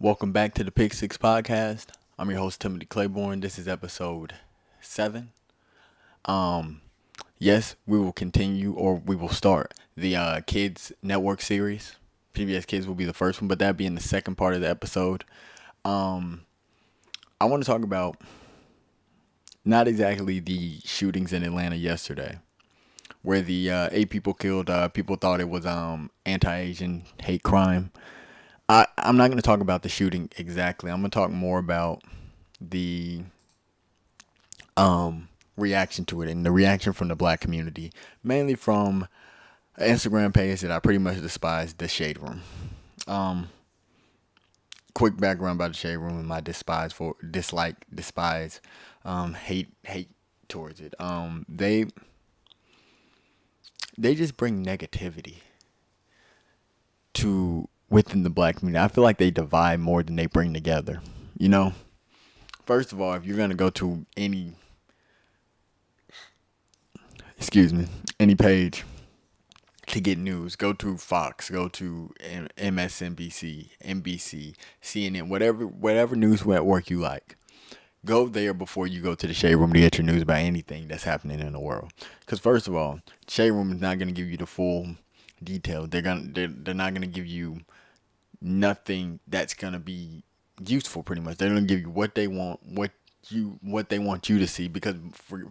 Welcome back to the Pick Six Podcast. I'm your host Timothy Claiborne. This is episode 7. Um, yes, we will continue or we will start the Kids Network series. PBS Kids will be the first one, but that being the second part of the episode. Um, I want to talk about not exactly the shootings in Atlanta yesterday, where the 8 people killed. People thought it was anti-Asian hate crime. I'm not going to talk about the shooting exactly. I'm going to talk more about the reaction to it and the reaction from the black community, mainly from an Instagram page that I pretty much despise, the Shade Room. Um, Quick background about the Shade Room and my despise, hate towards it. They just bring negativity to within the black community. I feel like they divide more than they bring together. You know, first of all, if you're gonna go to any page to get news, go to Fox, go to MSNBC, NBC, CNN, whatever news network you like. Go there before you go to the Shade Room to get your news about anything that's happening in the world. Because first of all, Shade Room is not going to give you the full detail. They're not going to give you nothing that's going to be useful. Pretty much, they're going to give you what they want, what they want you to see. Because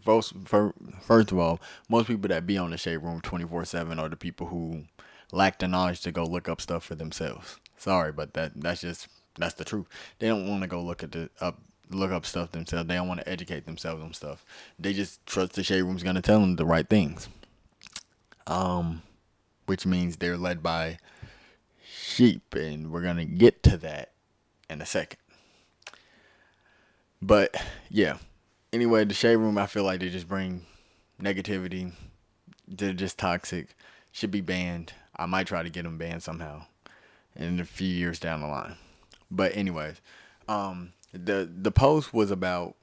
first of all, most people that be on the Shade Room 24/7 are the people who lack the knowledge to go look up stuff for themselves. Sorry, but that's the truth. They don't want to go look up stuff themselves. They don't want to educate themselves on stuff. They just trust the Shade Room's gonna tell them the right things. Um, which means they're led by sheep, and we're gonna get to that in a second. But yeah. Anyway, the Shade Room, I feel like they just bring negativity. They're just toxic. Should be banned. I might try to get them banned somehow in a few years down the line. But anyways, the post was about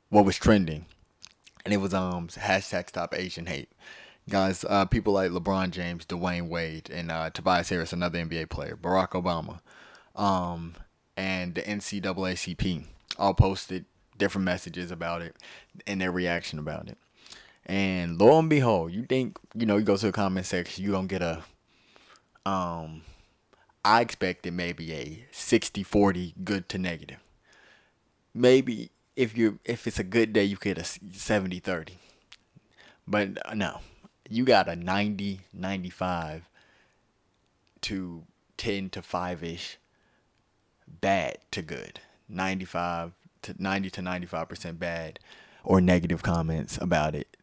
what was trending, and it was hashtag Stop Asian Hate. Guys, people like LeBron James, Dwayne Wade, and Tobias Harris, another NBA player, Barack Obama, um, and the NCAACP all posted different messages about it and their reaction about it. And lo and behold, you go to the comment section, you don't get a I expected maybe a 60-40 good to negative. Maybe if it's a good day, you get a 70-30. But no, you got a 90-95 to 10 to 5 ish bad to good. 95 to 90 to 95% bad or negative comments about it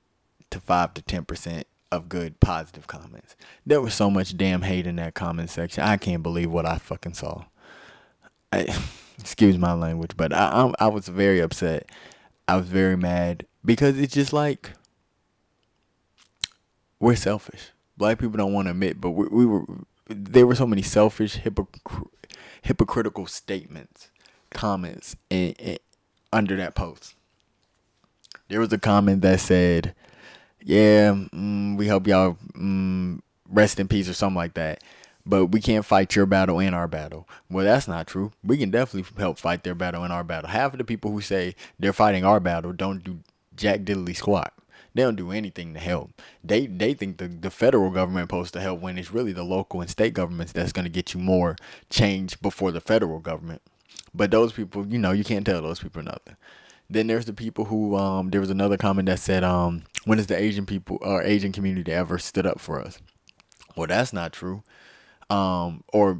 to 5 to 10% of good positive comments. There was so much damn hate in that comment section. I can't believe what I fucking saw. I, excuse my language, but I was very upset. I was very mad because it's just like we're selfish. Black people don't want to admit, but we were. There were so many selfish, hypocritical statements, comments under that post. There was a comment that said, "Yeah, we hope y'all rest in peace" or something like that. But we can't fight your battle and our battle. Well, that's not true. We can definitely help fight their battle and our battle. Half of the people who say they're fighting our battle don't do jack diddly squat. They don't do anything to help. They think the federal government is supposed to help when it's really the local and state governments that's going to get you more change before the federal government. But those people, you can't tell those people nothing. Then there's the people who there was another comment that said when is the Asian people or Asian community ever stood up for us? Well, that's not true. Or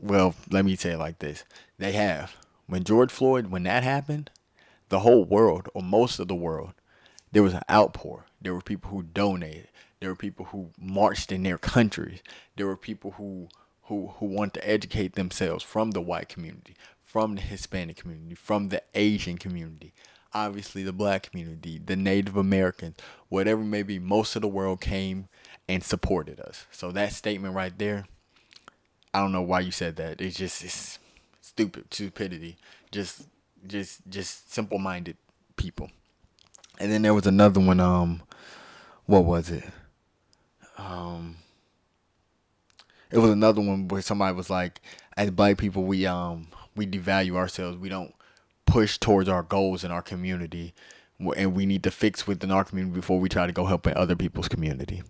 well, let me say it like this: they have. When George Floyd, when that happened, the whole world or most of the world, there was an outpour. There were people who donated. There were people who marched in their countries. There were people who want to educate themselves from the white community, from the Hispanic community, from the Asian community, obviously the black community, the Native Americans, whatever it may be. Most of the world came and supported us. So that statement right there, I don't know why you said that. It's stupidity. Just just simple minded people. And then there was another one. What was it? Um, It was another one where somebody was like, as black people, we devalue ourselves. We don't push towards our goals in our community, and we need to fix within our community before we try to go help in other people's community.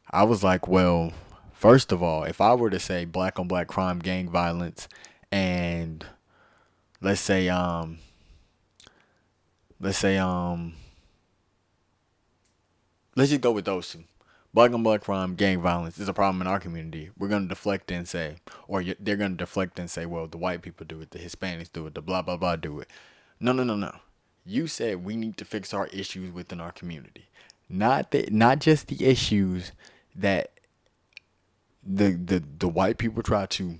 I was like, well, first of all, if I were to say black on black crime, gang violence, and let's say let's say let's just go with those two. Black on black crime, gang violence is a problem in our community. We're gonna deflect and say, or they're gonna deflect and say, well, the white people do it, the Hispanics do it, the blah blah blah do it. No, no, no, no. You said we need to fix our issues within our community, not just the issues that the white people try to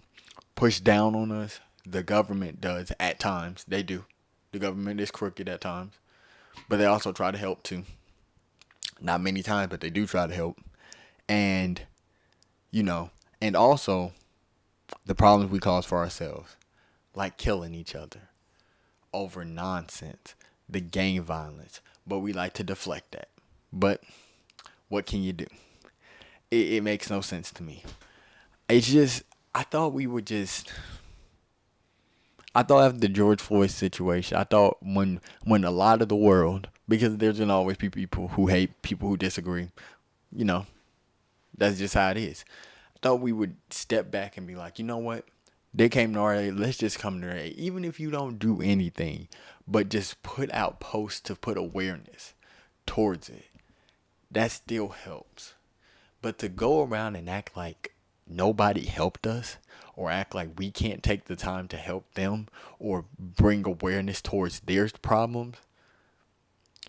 push down on us. The government does at times. They do. The government is crooked at times, but they also try to help too. Not many times, but they do try to help. And you know, and also the problems we cause for ourselves, like killing each other over nonsense, the gang violence. But we like to deflect that. But what can you do? It makes no sense to me. It's just I thought we would just I thought after the George Floyd situation, I thought when a lot of the world, because there's gonna always be people who hate, people who disagree, you know, that's just how it is. I thought we would step back and be like, you know what? They came to our aid. Let's just come to their aid. Even if you don't do anything, but just put out posts to put awareness towards it. That still helps. But to go around and act like nobody helped us, or act like we can't take the time to help them, or bring awareness towards their problems,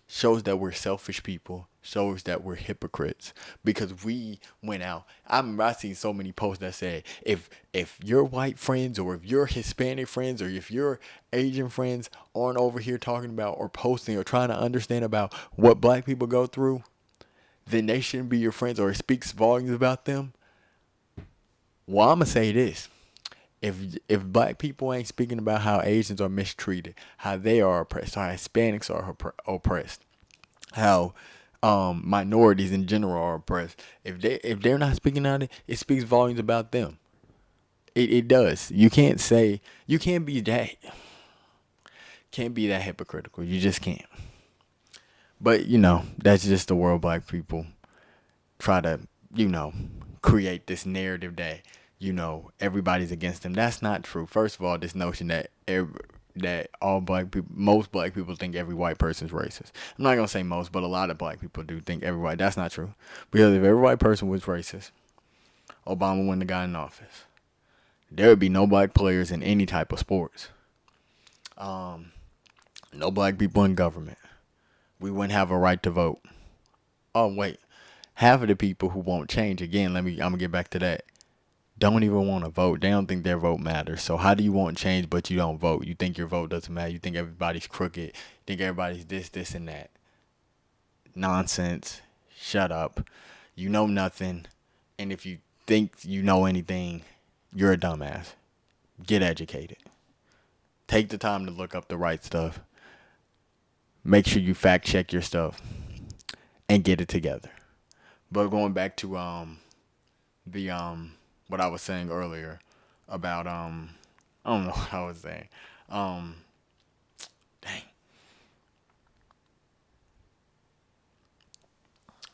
shows that we're selfish people, shows that we're hypocrites, because we went out. I remember I seen so many posts that said, if your white friends, or if your Hispanic friends, or if your Asian friends aren't over here talking about or posting or trying to understand about what black people go through, then they shouldn't be your friends, or it speaks volumes about them. Well, I'm gonna say this: if black people ain't speaking about how Asians are mistreated, how they are oppressed, how Hispanics are oppressed, how minorities in general are oppressed, if they're not speaking out it, it speaks volumes about them. It does. You can't be that hypocritical. You just can't. But that's just the world black people try to, you know, create this narrative that, everybody's against them. That's not true. First of all, this notion that all black people, most black people think every white person's racist. I'm not gonna say most, but a lot of black people do think every white. That's not true. Because if every white person was racist, Obama wouldn't have got in office. There would be no black players in any type of sports. No black people in government. We wouldn't have a right to vote. Oh wait, half of the people who won't change, again, I'm gonna get back to that, don't even want to vote. They don't think their vote matters. So how do you want change but you don't vote? You think your vote doesn't matter. You think everybody's crooked. You think everybody's this, and that. Nonsense. Shut up. You know nothing. And if you think you know anything, you're a dumbass. Get educated. Take the time to look up the right stuff. Make sure you fact check your stuff and get it together. But going back to the what I was saying earlier about I don't know what I was saying. Um Dang.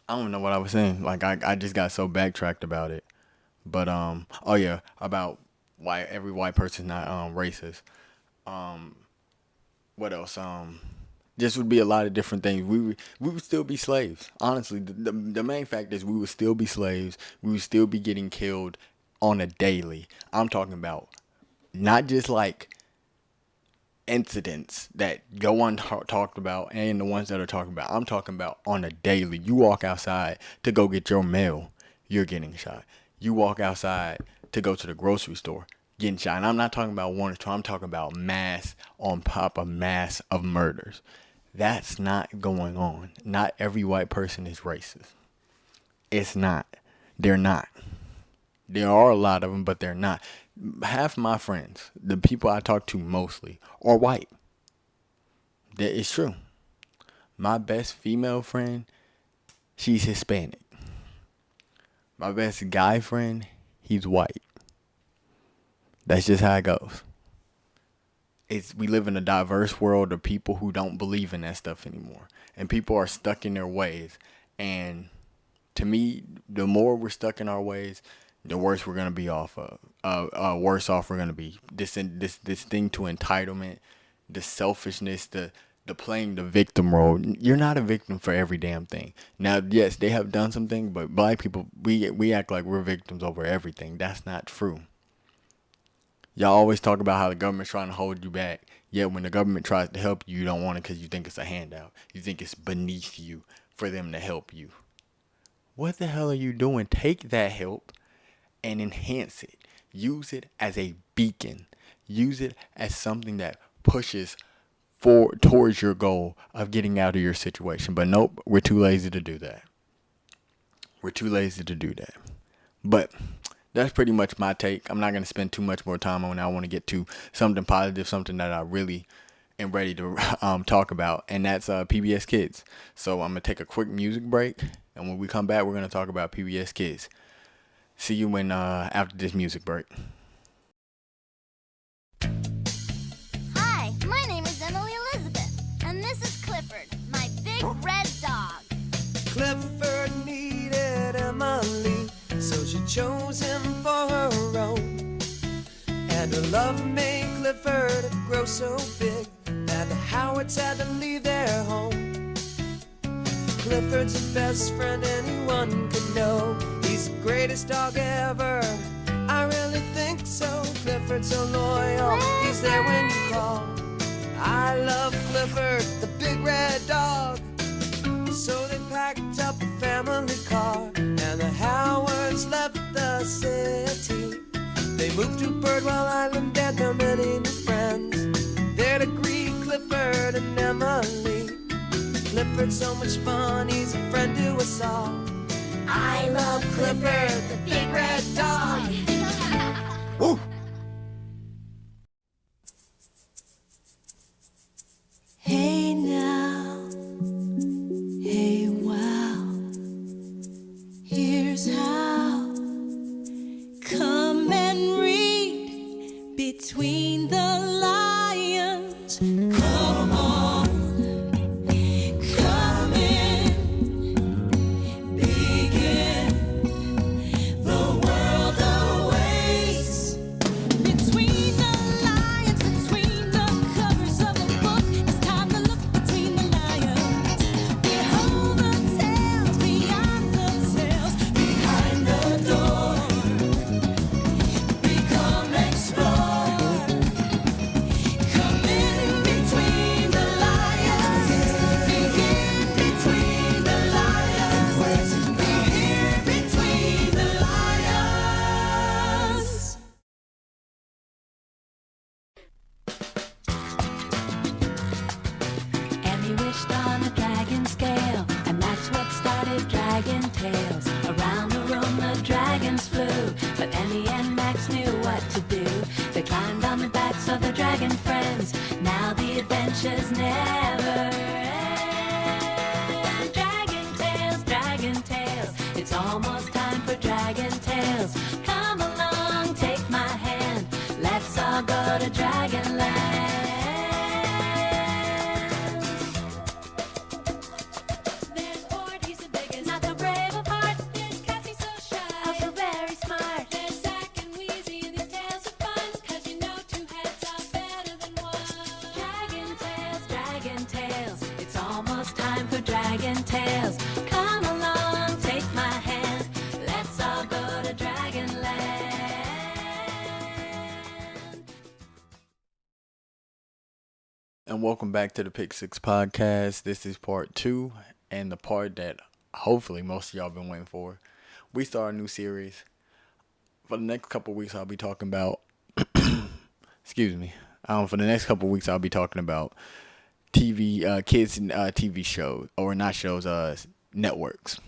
I don't know what I was saying. Like I just got so backtracked about it. But oh yeah, about why every white person's not racist. Um what else? Just would be a lot of different things. We would still be slaves. Honestly, the main fact is we would still be slaves. We would still be getting killed on a daily. I'm talking about not just like incidents that go talked about and the ones that are talking about. I'm talking about on a daily. You walk outside to go get your mail, you're getting shot. You walk outside to go to the grocery store, getting shot. And I'm not talking about one or two. I'm talking about mass on top of mass of murders. That's not going on. Not every white person is racist. It's not. They're not. There are a lot of them, but they're not. Half my friends, the people I talk to mostly, are white. That is true. My best female friend, she's Hispanic. My best guy friend, he's white. That's just how it goes. We live in a diverse world of people who don't believe in that stuff anymore, and people are stuck in their ways. And to me, the more we're stuck in our ways, the worse we're gonna be off of. Worse off we're gonna be. This thing to entitlement, the selfishness, the playing the victim role. You're not a victim for every damn thing. Now, yes, they have done something, but black people, we act like we're victims over everything. That's not true. Y'all always talk about how the government's trying to hold you back. Yet when the government tries to help you, you don't want it because you think it's a handout. You think it's beneath you for them to help you. What the hell are you doing? Take that help and enhance it. Use it as a beacon. Use it as something that pushes forward towards your goal of getting out of your situation. But nope, we're too lazy to do that. We're too lazy to do that. But that's pretty much my take. I'm not going to spend too much more time on it. I want to get to something positive, something that I really am ready to talk about, and that's PBS Kids. So I'm going to take a quick music break, and when we come back, we're going to talk about PBS Kids. See you when after this music break. Hi, my name is Emily Elizabeth, and this is Clifford, my big red dog. Clifford needed Emily, so she chose him for her own. And her love made Clifford grow so big that the Howards had to leave their home. Clifford's the best friend anyone could know. He's the greatest dog ever, I really think so. Clifford's so loyal, he's there when you call. I love Clifford, the big red dog. So they packed up a family car, and the Howards left the city. They moved to Birdwell Island and their many new friends. There to greet Clifford and Emily. Clifford's so much fun, he's a friend to us all. I love Clifford, the big red dog. Woo! Hey now, hey wow, here's how. Come and read between the lines. Come on, come in, begin. The world awaits. Between the lines, between the covers of the book, it's time to look between the lines. Behold the tales, beyond the tales, behind the door. Become explore. Come in between the lions. Begin between the lions. Be here between the lions. Emmy wished on a dragon scale, and that's what started Dragon Tales. Around the room the dragons flew, but Emmy and Max knew what to do. They climbed on the backs of their dragon friends. Now the adventures never end. Dragon Tales, it's almost time for Dragon Tales. Come along, take my hand, let's all go to Dragonland. There's Ford, he's the biggest, not so brave of heart. There's Cassie, so shy, also very smart. There's Zack and Wheezy, and these tales are fun, 'cause you know two heads are better than one. Dragon Tales, it's almost time for Dragon Tales. Come along, take my hand, let's all go to Dragonland. And welcome back to the Pick Six Podcast. This is part 2, and the part that hopefully most of y'all been waiting for. We start a new series. For the next couple weeks, I'll be talking about. Excuse me. For the next couple weeks, I'll be talking about TV, kids and TV shows, or not shows, networks.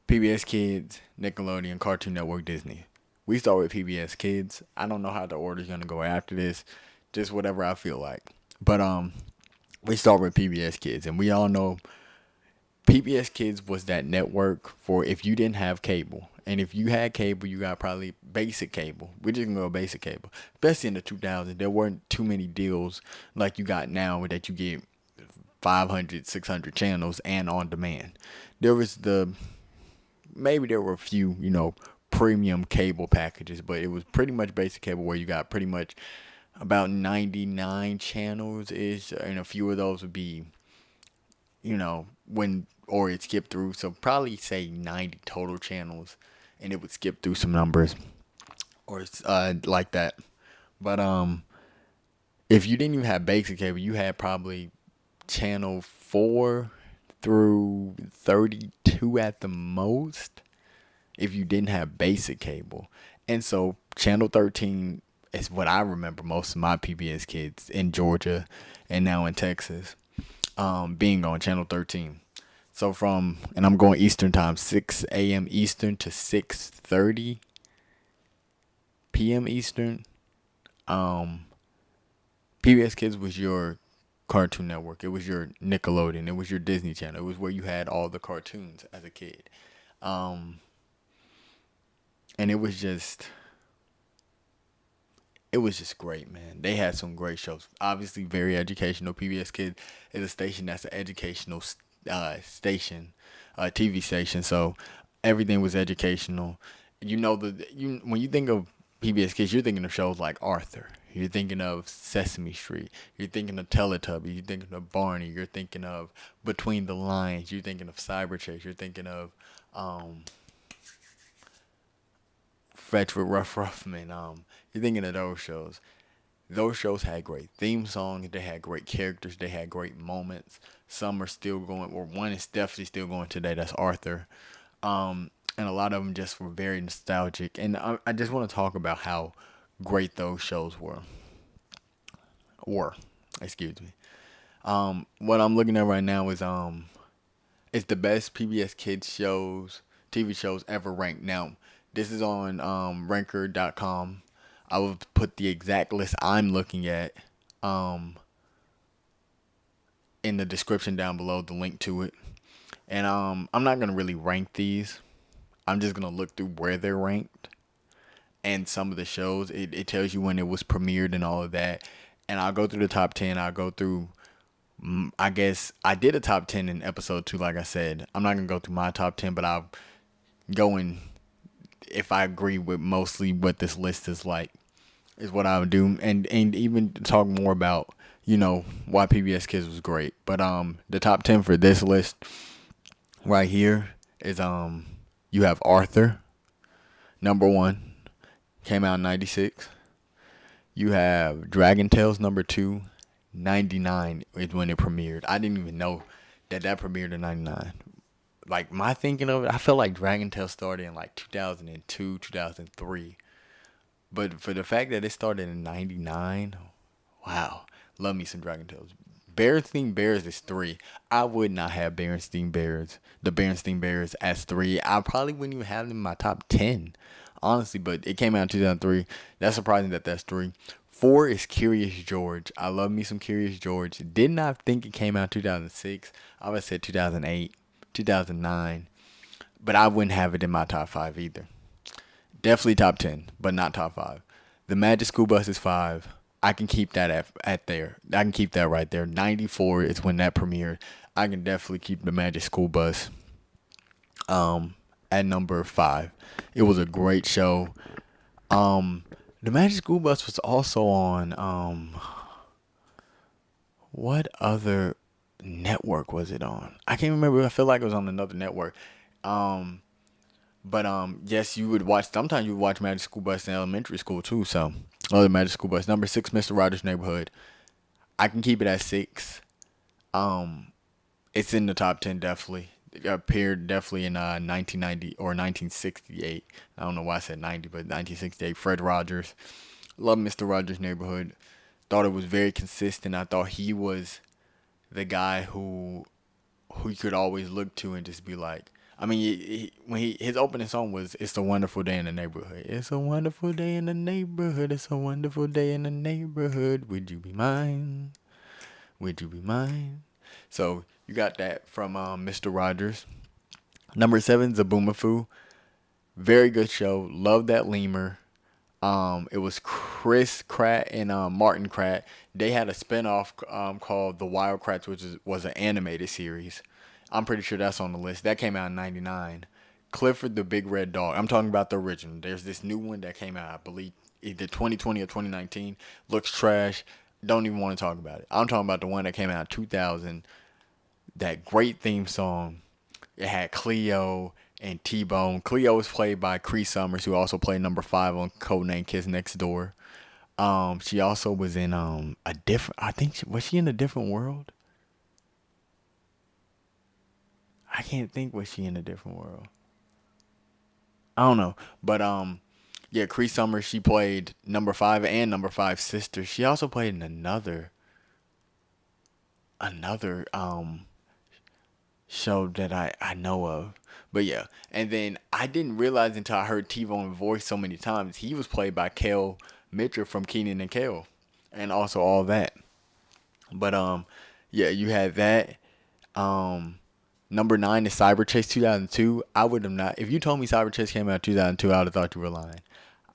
PBS Kids, Nickelodeon, Cartoon Network, Disney. We start with PBS Kids. I don't know how the order's gonna go after this. Just whatever I feel like. But we start with PBS Kids, and we all know PBS Kids was that network for if you didn't have cable. And if you had cable, you got probably basic cable. We're just gonna go basic cable. Especially in the 2000s, there weren't too many deals like you got now that you get 500, 600 channels and on demand. There was maybe there were a few, premium cable packages, but it was pretty much basic cable where you got pretty much about 99 channels ish, and a few of those would be, when or it skipped through. So probably say 90 total channels, and it would skip through some numbers or like that. But if you didn't even have basic cable, you had probably channel 4 through 32 at the most if you didn't have basic cable. And so channel 13 is what I remember most of my PBS kids in Georgia and now in Texas being on channel 13. So and I'm going Eastern time, 6 a.m. Eastern to 6:30 p.m. Eastern. PBS Kids was your Cartoon Network. It was your Nickelodeon. It was your Disney Channel. It was where you had all the cartoons as a kid. And it was just great, man. They had some great shows. Obviously, very educational. PBS Kids is a station that's an educational station, TV station. So everything was educational. When you think of PBS Kids, you're thinking of shows like Arthur. You're thinking of Sesame Street. You're thinking of Teletubbies. You're thinking of Barney. You're thinking of Between the Lines. You're thinking of Cyberchase. You're thinking of Fetch with Rough Ruffman. You're thinking of those shows. Those shows had great theme songs. They had great characters. They had great moments. Some are still going, or one is definitely still going today. That's Arthur. And a lot of them just were very nostalgic. And I just want to talk about how great those shows were. Excuse me. What I'm looking at right now is it's the best PBS Kids shows, TV shows ever ranked. Now, this is on Ranker.com. I will put the exact list I'm looking at in the description down below, the link to it. And I'm not gonna really rank these. I'm just gonna look through where they're ranked and some of the shows. It tells you when it was premiered and all of that. And I'll go through the top 10. I'll go through. I guess I did a top 10 in episode 2. Like I said, I'm not gonna go through my top 10, but I'll go in if I agree with mostly what this list is like. Is what I would do, and even talk more about why PBS Kids was great. But the top 10 for this list right here is you have Arthur, number 1, came out in 96. You have Dragon Tales, number 2, 99 is when it premiered. I didn't even know that premiered in 99. Like my thinking of it, I felt like Dragon Tales started in like 2002, 2003. But for the fact that it started in 99, wow. Love me some Dragon Tales. Berenstain Bears is 3. I would not have the Berenstain Bears as 3. I probably wouldn't even have them in my top 10, honestly. But it came out in 2003. That's surprising that that's 3. 4 is Curious George. I love me some Curious George. Did not think it came out in 2006. I would have said 2008, 2009. But I wouldn't have it in my top 5 either. Definitely top 10, but not top 5. The Magic School Bus is 5. I can keep that at there. I can keep that right there. 94 is when that premiered. I can definitely keep the Magic School Bus at number 5. It was a great show. The Magic School Bus was also on what other network was it on? I can't remember. I feel like it was on another network. But yes, you would watch. Sometimes you would watch Magic School Bus in elementary school too. So, other Magic School Bus. Number 6, Mr. Rogers' Neighborhood. I can keep it at 6. It's in the top 10 definitely. It appeared definitely in 1990 or 1968. I don't know why I said 90, but 1968. Fred Rogers. Love Mr. Rogers' Neighborhood. Thought it was very consistent. I thought he was the guy who you could always look to and just be like. I mean, his opening song was "It's a Wonderful Day in the Neighborhood." It's a wonderful day in the neighborhood. It's a wonderful day in the neighborhood. Would you be mine? Would you be mine? So you got that from Mr. Rogers. Number 7, Zaboomafoo. Very good show. Love that lemur. It was Chris Pratt and Martin Pratt. They had a spinoff called The Wild Kratts, which was an animated series. I'm pretty sure that's on the list. That came out in '99. Clifford the Big Red Dog. I'm talking about the original. There's this new one that came out, I believe, either 2020 or 2019. Looks trash. Don't even want to talk about it. I'm talking about the one that came out in 2000. That great theme song. It had Cleo and T-Bone. Cleo was played by Cree Summers, who also played number 5 on Codename Kids Next Door. She also was in a different. I think was she in a different world? I can't think. Was she in a different world? I don't know, but yeah, Cree Summers. She played number 5 and number 5 sister. She also played in another show that I know of. But yeah, and then I didn't realize until I heard T-Bone's voice so many times, he was played by Kel Mitchell from Keenan and Kel, and also all that. But yeah, you had that. Um, Number 9 is Cyber Chase 2002. I would have not. If you told me Cyber Chase came out in 2002, I would have thought you were lying.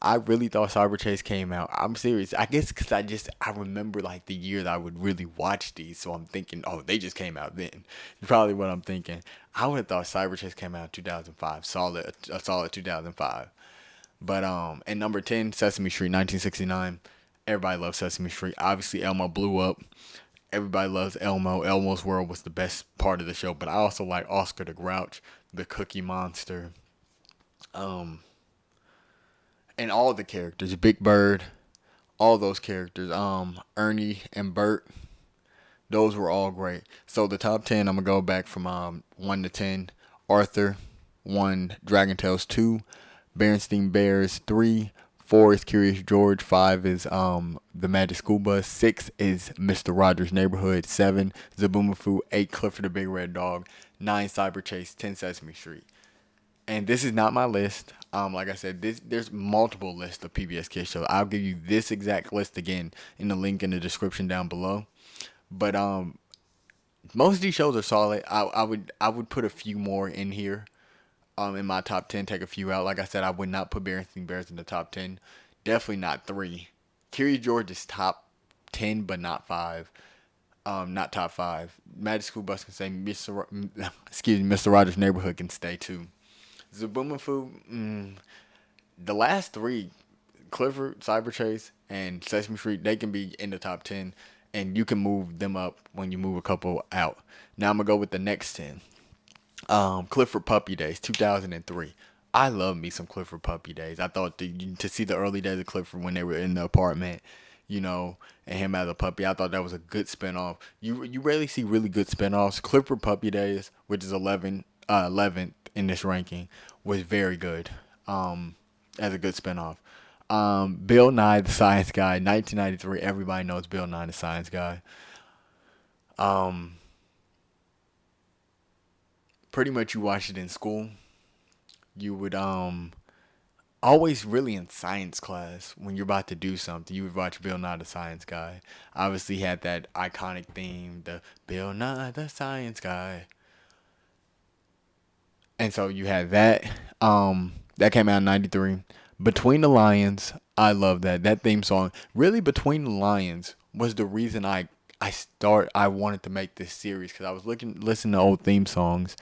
I really thought Cyber Chase came out. I'm serious. I guess because I remember like the year that I would really watch these, so I'm thinking, oh, they just came out then. Probably what I'm thinking. I would have thought Cyber Chase came out in 2005. Solid, a solid 2005. But and number 10, Sesame Street, 1969. Everybody loves Sesame Street. Obviously, Elmo blew up. Everybody loves Elmo. Elmo's World was the best part of the show. But I also like Oscar the Grouch, the Cookie Monster, um, and all the characters. Big Bird, all those characters. Ernie and Bert. Those were all great. So the top 10, I'm gonna go back from 1 to 10. Arthur, 1. Dragon Tales, 2. Berenstain Bears, 3. 4 is Curious George. 5 is The Magic School Bus. 6 is Mr. Rogers' Neighborhood. 7 Zaboomafoo. 8 Clifford the Big Red Dog. 9 Cyber Chase. 10 Sesame Street. And this is not my list. Like I said, there's multiple lists of PBS Kids shows. I'll give you this exact list again in the link in the description down below. But most of these shows are solid. I would put a few more in here. In my top 10, take a few out. Like I said, I would not put Berenstain Bears in the top 10. Definitely not 3. Curious George is top 10, but not 5. Not top 5. Magic School Bus can say excuse me, Mr. Rogers' Neighborhood can stay too. Zaboomafoo, the last 3, Clifford, Cyber Chase, and Sesame Street, they can be in the top 10, and you can move them up when you move a couple out. Now I'm gonna go with the next 10. Clifford Puppy Days, 2003. I love me some Clifford Puppy Days. I thought to see the early days of Clifford when they were in the apartment, and him as a puppy, I thought that was a good spinoff. You rarely see really good spinoffs. Clifford Puppy Days, which is 11th in this ranking, was very good. As a good spinoff. Bill Nye the Science Guy, 1993. Everybody knows Bill Nye the Science Guy. Pretty much you watch it in school. You would always really in science class when you're about to do something, you would watch Bill Nye the Science Guy. Obviously had that iconic theme, the Bill Nye the Science Guy. And so you had that. That came out in '93. Between the Lions, I love that. That theme song. Really, Between the Lions was the reason I wanted to make this series, because I was listening to old theme songs,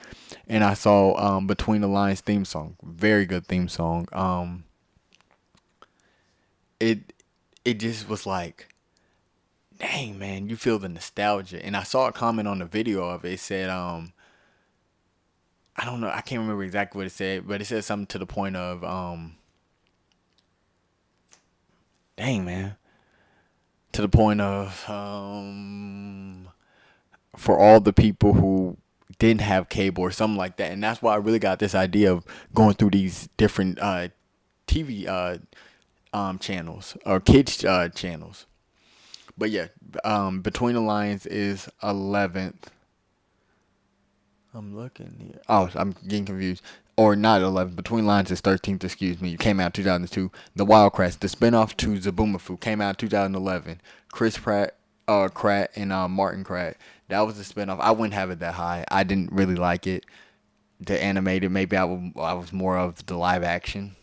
and I saw Between the Lions theme song. Very good theme song. It just was like, dang man, you feel the nostalgia. And I saw a comment on the video of it. It said I don't know, I can't remember exactly what it said, but it said something to the point of dang man, to the point of for all the people who didn't have cable or something like that. And that's why I really got this idea of going through these different TV channels or kids channels. But yeah, Between the Lions is 11th. I'm looking here. Oh, I'm getting confused. Or not 11th. Between Lions is 13th, excuse me. It came out in 2002. The Wild Kratts, the spinoff to Zaboomafoo, came out in 2011. Chris Pratt, and Martin Pratt. That was the spinoff. I wouldn't have it that high. I didn't really like it. the animated. Maybe I was more of the live action.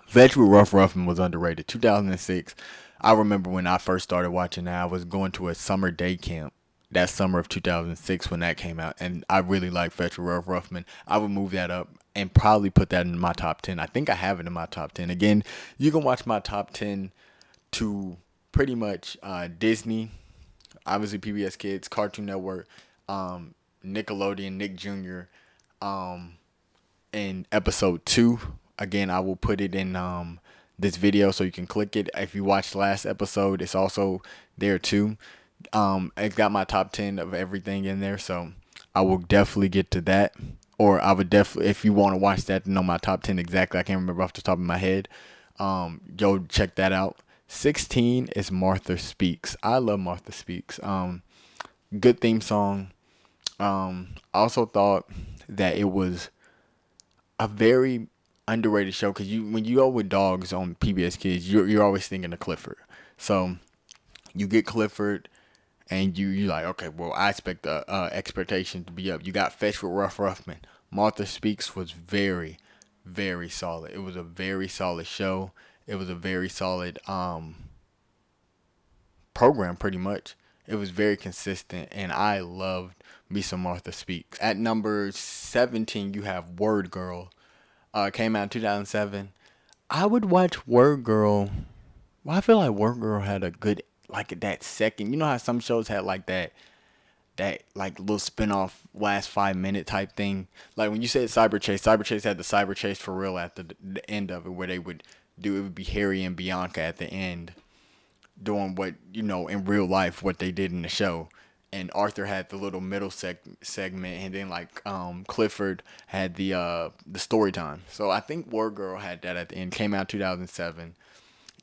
Fetch with Rough Ruffin was underrated. 2006. I remember when I first started watching that. I was going to a summer day camp that summer of 2006 when that came out, and I really like Fetch with Rough Ruffman. I would move that up and probably put that in my top 10. I think I have it in my top 10. Again, you can watch my top 10 to pretty much Disney, obviously PBS Kids, Cartoon Network, Nickelodeon, Nick Jr. Um, in episode 2. Again, I will put it in this video so you can click it. If you watched last episode, it's also there too. It's got my top 10 of everything in there, so I will definitely get to that. Or I would definitely, if you want to watch that to know my top 10 exactly, I can't remember off the top of my head. Go check that out. 16 is Martha Speaks. I love Martha Speaks. Good theme song. I also thought that it was a very underrated show because when you go with dogs on PBS Kids, you're always thinking of Clifford. So you get Clifford, and you like, okay, well, I expect the expectation to be up. You got Fetch with Rough Ruffman. Martha Speaks was very, very solid. It was a very solid show. It was a very solid program, pretty much. It was very consistent, and I loved me some Martha Speaks. At number 17, you have Word Girl. Came out in 2007. I would watch Word Girl. Well, I feel like Word Girl had a good, like that second. You know how some shows had like that like little spin-off last 5 minute type thing. Like when you said Cyber Chase, Cyber Chase had the Cyber Chase for real at the end of it, where they would do, it would be Harry and Bianca at the end doing what, in real life what they did in the show. And Arthur had the little middle segment, and then like Clifford had the story time. So I think Word Girl had that at the end. Came out 2007.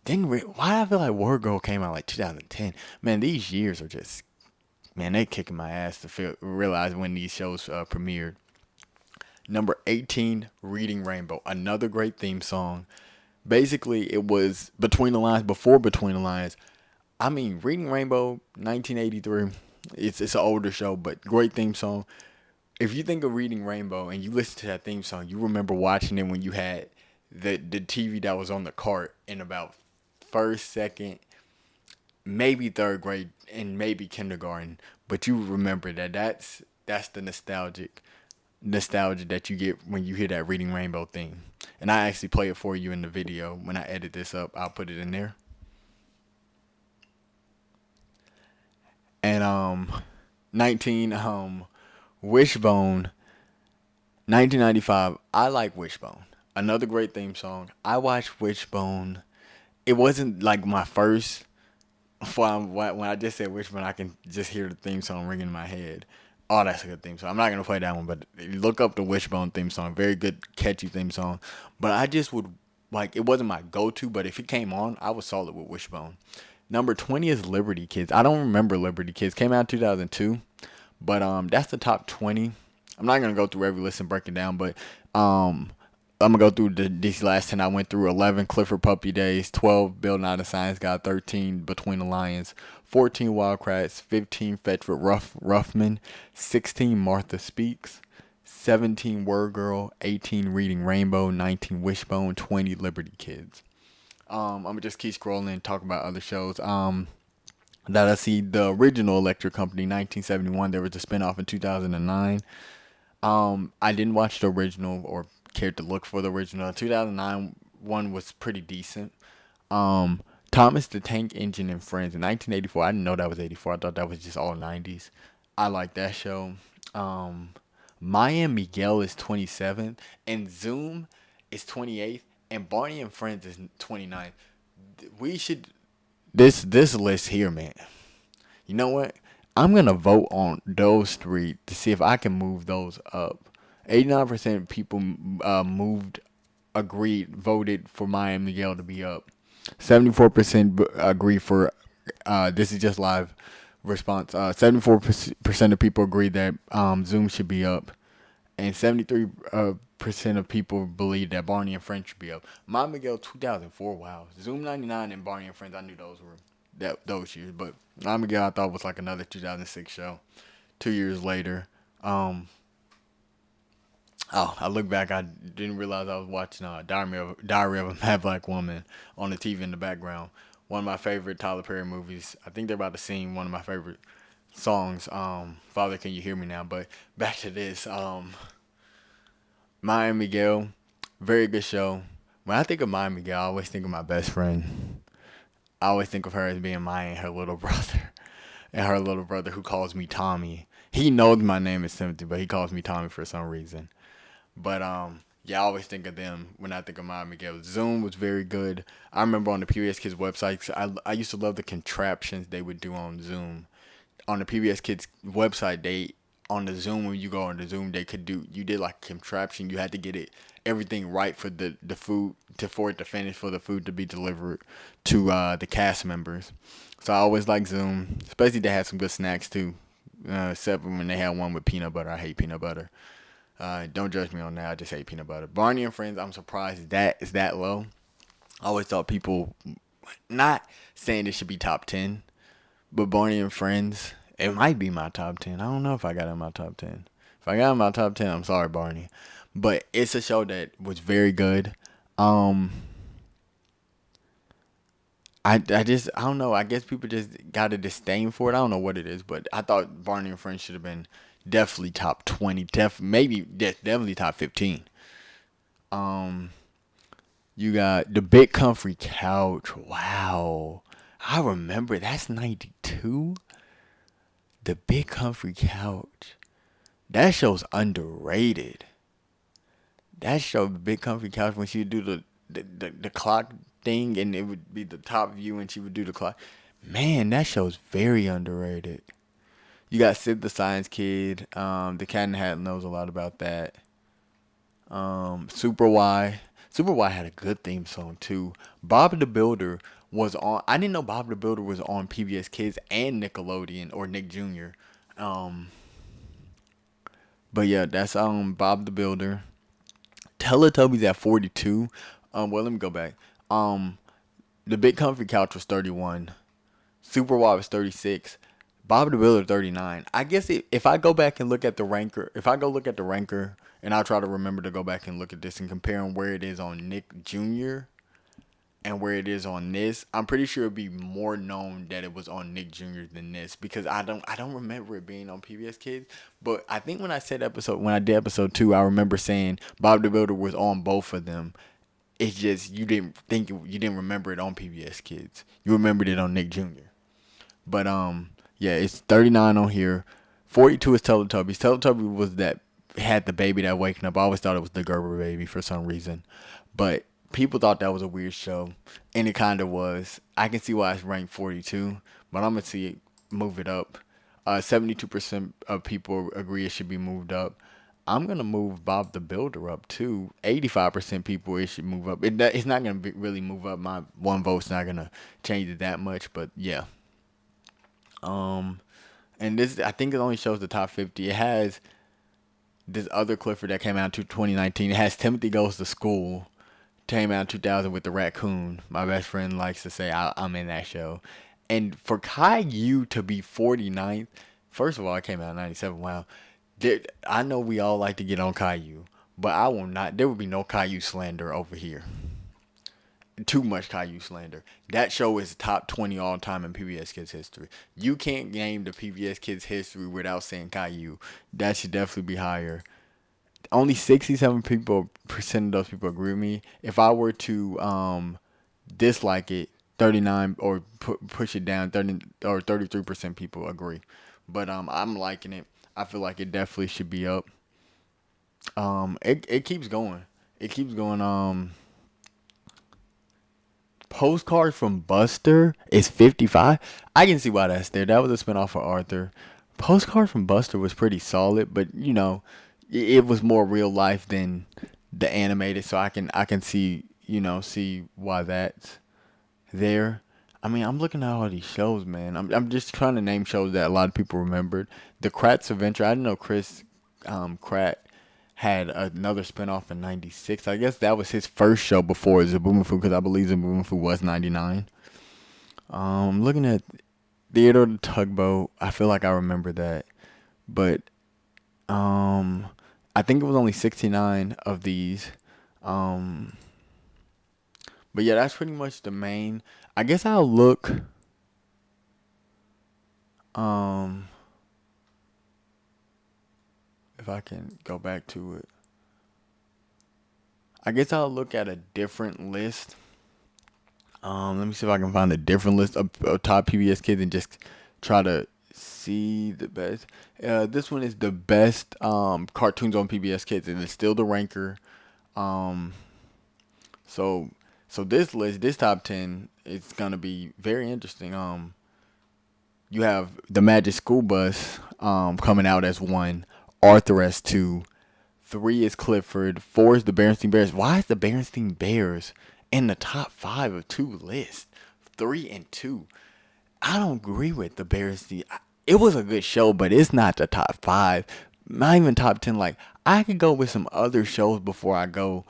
Why I feel like Word Girl came out like 2010? Man, these years are just, man, they kicking my ass to realize when these shows premiered. Number 18, Reading Rainbow, another great theme song. Basically, it was Between the Lines before Between the Lines. I mean, Reading Rainbow, 1983. It's an older show, but great theme song. If you think of Reading Rainbow and you listen to that theme song, you remember watching it when you had the TV that was on the cart in about first, second, maybe third grade, and maybe kindergarten. But you remember that's the nostalgia that you get when you hear that Reading Rainbow theme. And I actually play it for you in the video. When I edit this up, I'll put it in there. And 19, Wishbone, 1995. I like Wishbone. Another great theme song. I watched Wishbone. It wasn't like my first. When I just said Wishbone, I can just hear the theme song ringing in my head. Oh, that's a good theme song. I'm not gonna play that one, but look up the Wishbone theme song. Very good, catchy theme song. But I just would like, it wasn't my go-to, but if it came on, I was solid with Wishbone. Number 20 is Liberty Kids. I don't remember Liberty Kids. Came out in 2002, but that's the top 20. I'm not gonna go through every list and break it down, but I'm gonna go through these last 10. I went through 11 Clifford Puppy Days, 12 Bill Nye the Science Guy, 13 Between the Lions, 14 Wildcrats, 15 Fetch with Ruffman, 16 Martha Speaks, 17 Word Girl, 18 Reading Rainbow, 19 Wishbone, 20 Liberty Kids. I'm gonna just keep scrolling and talk about other shows. That I see, the original Electric Company, 1971. There was a spinoff in 2009. I didn't watch the original or cared to look for the original. 2009 one was pretty decent. Thomas the Tank Engine and Friends in 1984. I didn't know that was 84. I thought that was just all 90s. I like that show. Maya and Miguel is 27th, and Zoom is 28th, and Barney and Friends is 29th. We should this list here, man. You know what? I'm gonna vote on those three to see if I can move those up. 89% of people voted for Maya and Miguel to be up. 74% agree for this is just live response. 74% of people agree that Zoom should be up, and 73% of people believe that Barney and Friends should be up. Maya and Miguel 2004, wow. Zoom 99 and Barney and Friends, I knew those were those years, but Maya and Miguel I thought was like another 2006 show. 2 years later, Oh, I look back. I didn't realize I was watching Diary of a Mad Black Woman on the TV in the background. One of my favorite Tyler Perry movies. I think they're about to sing one of my favorite songs. Father, Can You Hear Me Now? But back to this. Maya Miguel, very good show. When I think of Maya Miguel, I always think of my best friend. I always think of her as being Maya and her little brother. And her little brother who calls me Tommy. He knows my name is Timothy, but he calls me Tommy for some reason. But yeah, I always think of them when I think of Maya Miguel. Zoom was very good. I remember on the PBS Kids website, 'cause I used to love the contraptions they would do on Zoom. On the PBS Kids website, they on the Zoom when you go on the Zoom, they could do you did like a contraption. You had to get it everything right for the food for it to finish for the food to be delivered to the cast members. So I always like Zoom, especially they had some good snacks too. Except when they had one with peanut butter. I hate peanut butter. Don't judge me on that. I just hate peanut butter. Barney and Friends. I'm surprised that is that low. I always thought people not saying it should be top 10, but Barney and Friends, it might be my top 10. I don't know if I got it in my top 10. If I got it in my top 10, I'm sorry, Barney. But it's a show that was very good. Um, I don't know. I guess people just got a disdain for it. I don't know what it is, but I thought Barney and Friends should have been definitely top 20. Definitely top 15. Um, you got the Big Comfy Couch. Wow. I remember that's 92. The Big Comfy Couch. That show's underrated. That show, the Big Comfy Couch, when she would do the clock thing and it would be the top view and she would do the clock. Man, that show's very underrated. You got Sid the Science Kid. The Cat in the Hat knows a lot about that. Super Y. Super Y had a good theme song too. Bob the Builder was on. I didn't know Bob the Builder was on PBS Kids and Nickelodeon or Nick Jr. Um, but yeah, that's Bob the Builder. Teletubbies at 42. Well, let me go back. Um, the Big Comfy Couch was 31. Super Y was 36. Bob the Builder 39. I guess if I go back and look at the ranker, if I go look at the ranker, and I'll try to remember to go back and look at this and comparing where it is on Nick Jr. and where it is on this, I'm pretty sure it'd be more known that it was on Nick Jr. than this because I don't remember it being on PBS Kids. But I think when I did episode 2, I remember saying Bob the Builder was on both of them. It's just you didn't remember it on PBS Kids. You remembered it on Nick Jr. But yeah, it's 39 on here. 42 is Teletubbies. Teletubbies was that had the baby that waking up. I always thought it was the Gerber baby for some reason, but people thought that was a weird show, and it kind of was. I can see why it's ranked 42, but I'm gonna see it move it up. 72% of people agree it should be moved up. I'm gonna move Bob the Builder up too. 85% people it should move up. It's not gonna really move up. My one vote's not gonna change it that much, but yeah. Um, and this I think it only shows the top 50. It has this other Clifford that came out in 2019. It has Timothy Goes to School. Came out in 2000 with the raccoon. My best friend likes to say I'm in that show. And for Caillou to be 49th, first of all, it came out in 97. Wow. I know we all like to get on Caillou, but I will not. There will be no Caillou slander over here. Too much Caillou slander. That show is top 20 all time in PBS Kids history. You can't name the PBS Kids history without saying Caillou. That should definitely be higher. Only 67% of those people agree with me. If I were to dislike it, 39 or push it down, 30 or 33% people agree. But I'm liking it. I feel like it definitely should be up. It keeps going. It keeps going. Postcard from Buster is 55. I can see why that's there. That was a spinoff of Arthur. Postcard from Buster was pretty solid, but it was more real life than the animated, so I can see why that's there. I mean, I'm looking at all these shows, man. I'm just trying to name shows that a lot of people remembered. The Kratts Adventure. I didn't know Chris Kratt had another spinoff in '96. I guess that was his first show before Zaboomafoo, because I believe Zaboomafoo was '99. Looking at Theodore the Tugboat. I feel like I remember that, but I think it was only 69 of these. Um, but yeah, that's pretty much the main. I guess I'll look. Um, if I can go back to it, I guess I'll look at a different list. Let me see if I can find a different list of top PBS kids and just try to see the best. This one is the best cartoons on PBS Kids, and it's still the ranker. Um, so so this list, this top 10, it's gonna be very interesting. You have the Magic School Bus coming out as one, Arthur as two, three is Clifford, four is the Berenstain Bears. Why is the Berenstain Bears in the top five of two lists? Three and two. I don't agree with the Berenstain. It was a good show, but it's not the top five. Not even top 10. Like, I could go with some other shows before I go.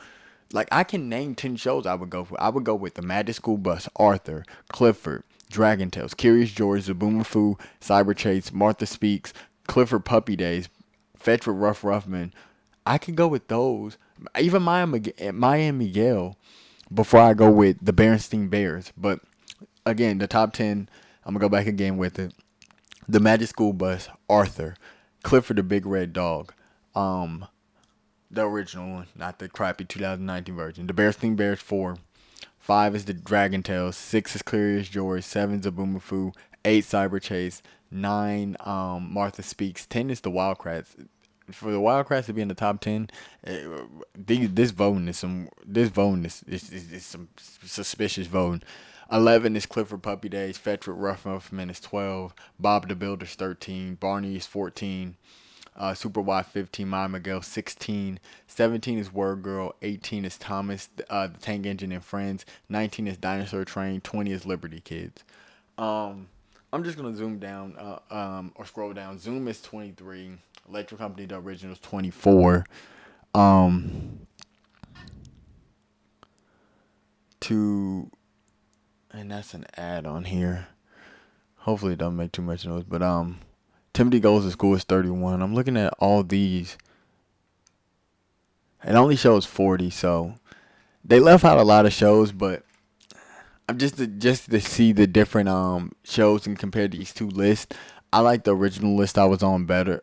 Like, I can name 10 shows I would go for. I would go with the Magic School Bus, Arthur, Clifford, Dragon Tales, Curious George, Zaboomafoo, Cyber Chase, Martha Speaks, Clifford Puppy Days, Fetch with Rough Ruffman. I could go with those. Even Maya and Miguel before I go with the Berenstain Bears. But again, the top 10, I'm going to go back again with it. The Magic School Bus, Arthur, Clifford the Big Red Dog, the original one, not the crappy 2019 version. The Berenstain Bears 4. 5 is the Dragon Tales. 6 is Curious George. 7 is Zaboomafoo. 8 Cyber Chase. 9 Martha Speaks. 10 is the Wildcrats. For the Wildcrats to be in the top 10, this voting is some suspicious voting. 11 is Clifford Puppy Days. Fetch with Rough Ruffman is 12. Bob the Builder's 13. Barney is 14. Super Y 15, My Miguel 16, 17 is Word Girl, 18 is Thomas, the Tank Engine and Friends, 19 is Dinosaur Train, 20 is Liberty Kids. I'm just gonna zoom down, or scroll down. Zoom is 23, Electric Company the original is 24. And that's an ad on here. Hopefully it doesn't make too much noise, but Timothy Goes to School is 31. I'm looking at all these. It only shows 40, so they left out a lot of shows, but I'm just to see the different shows and compare these two lists. I like the original list I was on better.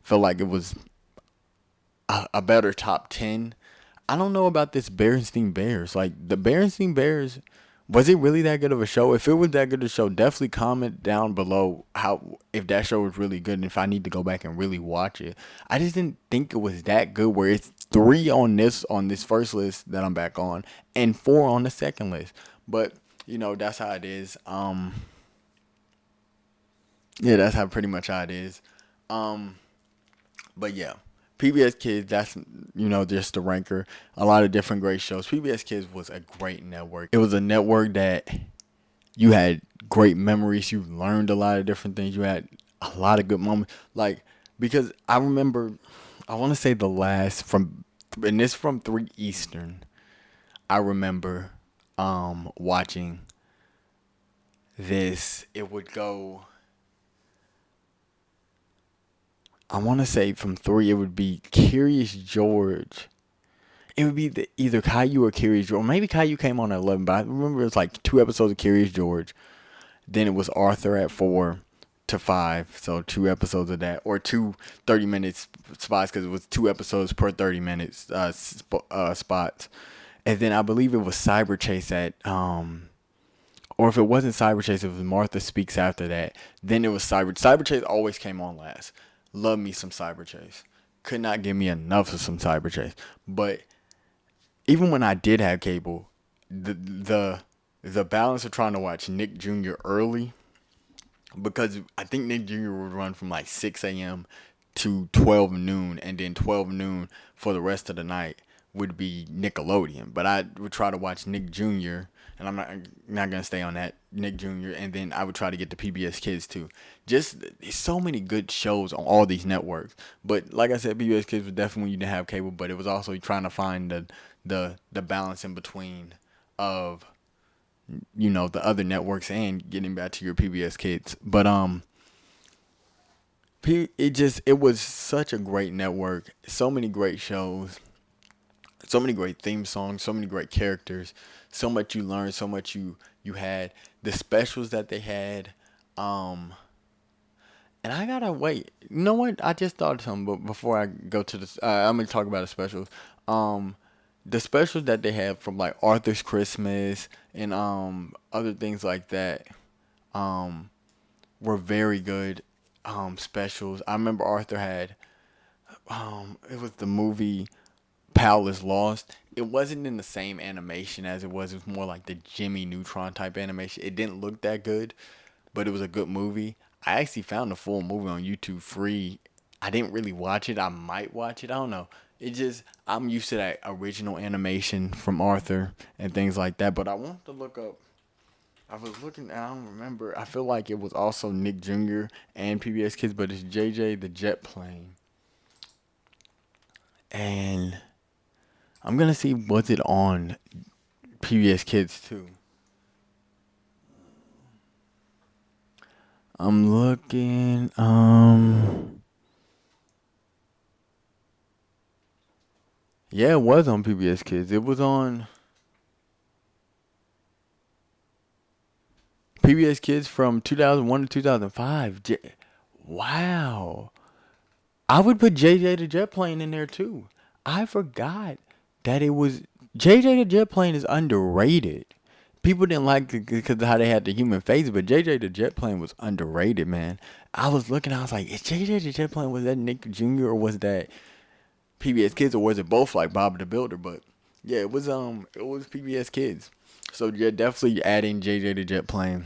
Felt like it was a better top 10. I don't know about this Berenstain Bears. Like, the Berenstain Bears, was it really that good of a show? If it was that good of a show, definitely comment down below if that show was really good and if I need to go back and really watch it. I just didn't think it was that good where it's 3 on this first list that I'm back on and 4 on the second list. But, that's how it is. Yeah, that's pretty much how it is. But yeah. PBS Kids, that's, just the ranker. A lot of different great shows. PBS Kids was a great network. It was a network that you had great memories. You learned a lot of different things. You had a lot of good moments. Like, because I remember, I want to say and this from 3 Eastern. I remember watching this. It would go, I want to say from 3, it would be Curious George. It would be either Caillou or Curious George. Or maybe Caillou came on at 11, but I remember it was like 2 episodes of Curious George. Then it was Arthur at 4 to 5. So 2 episodes of that. Or 2 30-minute spots because it was 2 episodes per 30 minutes spots. And then I believe it was Cyber Chase at, or if it wasn't Cyber Chase, it was Martha Speaks after that. Then it was Cyber Chase always came on last. Love me some Cyber Chase. Could not give me enough of some Cyber Chase. But even when I did have cable, the balance of trying to watch Nick Jr. early, because I think Nick Jr. would run from like 6 a.m. to 12 noon, and then 12 noon for the rest of the night would be Nickelodeon. But I would try to watch Nick Jr., and I'm not going to stay on that, Nick Jr., and then I would try to get the PBS Kids too. Just, there's so many good shows on all these networks. But like I said, PBS Kids was definitely when you didn't have cable, but it was also trying to find the balance in between of, the other networks and getting back to your PBS Kids. But It was such a great network. So many great shows, so many great theme songs, so many great characters, so much you learned, so much you had. The specials that they had, um, and I gotta wait. You know what? I just thought of something, but before I go to this, I'm gonna talk about the specials. Um, the specials that they have from like Arthur's Christmas and other things like that. Um, were very good specials. I remember Arthur had it was the movie Pal is Lost. It wasn't in the same animation as it was. It was more like the Jimmy Neutron type animation. It didn't look that good, but it was a good movie. I actually found the full movie on YouTube free. I didn't really watch it. I might watch it. I don't know. It just I'm used to that original animation from Arthur and things like that. But I want to look up. I was looking. I don't remember. I feel like it was also Nick Jr. and PBS Kids, but it's JJ the Jet Plane. And I'm gonna see was it on PBS Kids too. I'm looking. Yeah, it was on PBS Kids. It was on PBS Kids from 2001 to 2005. Wow. I would put JJ the Jet Plane in there too. I forgot that it was JJ the Jet Plane is underrated. People didn't like it because of how they had the human face, but JJ the Jet Plane was underrated, man. I was looking, I was like, is JJ the Jet Plane, was that Nick Jr. or was that PBS Kids, or was it both like Bob the Builder? But yeah, it was PBS Kids. So yeah, definitely adding JJ the Jet Plane.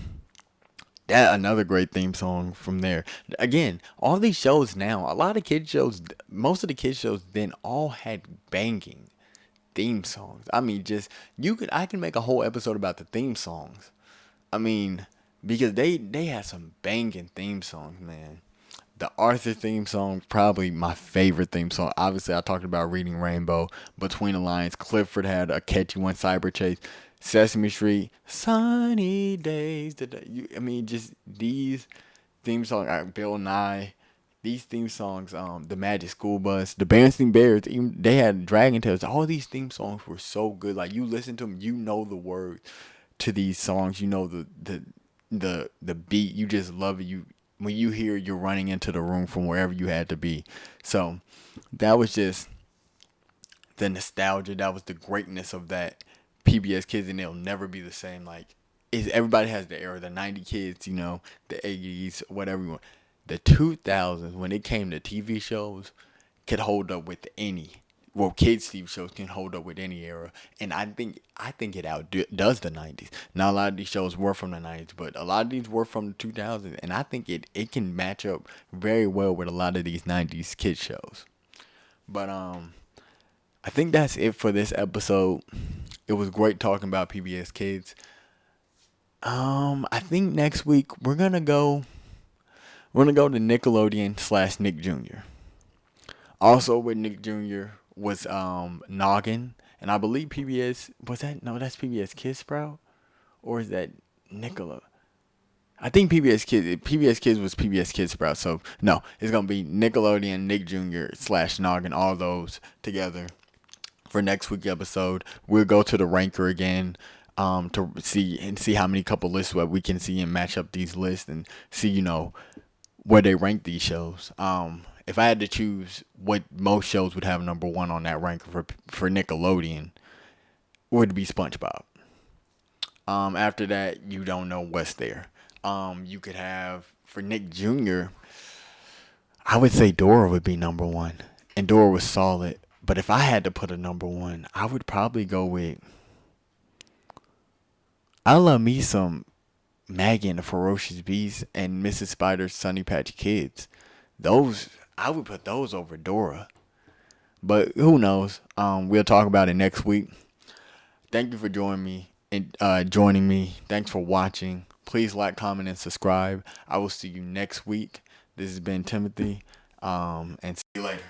That another great theme song from there. Again, all these shows now, a lot of kids shows, most of the kids shows then all had banging theme songs. I mean, just I can make a whole episode about the theme songs. I mean, because they had some banging theme songs, man. The Arthur theme song, probably my favorite theme song. Obviously, I talked about Reading Rainbow, Between the Lines. Clifford had a catchy one, Cyber Chase, Sesame Street, Sunny Days. I mean, just these theme songs. Bill Nye, these theme songs. The Magic School Bus, the Berenstain Bears. Even they had Dragon Tales. All these theme songs were so good. Like you listen to them, you know the words to these songs. You know the beat. You just love it. When you hear it, you're running into the room from wherever you had to be. So that was just the nostalgia. That was the greatness of that PBS Kids, and they'll never be the same. Like everybody has the era, the '90s kids, the '80s, whatever you want. The 2000s, when it came to TV shows, could hold up with any. Well, kids TV shows can hold up with any era, and I think it outdoes the '90s. Now a lot of these shows were from the '90s, but a lot of these were from the 2000s, and I think it can match up very well with a lot of these '90s kids shows. But I think that's it for this episode. It was great talking about PBS Kids. I think next week we're gonna go to Nickelodeon / Nick Jr. Also with Nick Jr. was Noggin, and I believe PBS was that no, that's PBS Kids Sprout, or is that Nickelode? I think PBS Kids was PBS Kids Sprout, so no, it's gonna be Nickelodeon, Nick Jr. / Noggin, all those together for next week's episode. We'll go to the ranker again to see how many couple lists where we can see and match up these lists and see where they rank these shows. If I had to choose what most shows would have number one on that ranker for Nickelodeon, would be SpongeBob. After that, you don't know what's there. You could have for Nick Jr. I would say Dora would be number one, and Dora was solid. But if I had to put a number one, I would probably go with. I love me some Maggie and the Ferocious Beast and Mrs. Spider's Sunny Patch Kids. Those I would put those over Dora. But who knows? We'll talk about it next week. Thank you for joining me. Thanks for watching. Please like, comment, and subscribe. I will see you next week. This has been Timothy. And see you later.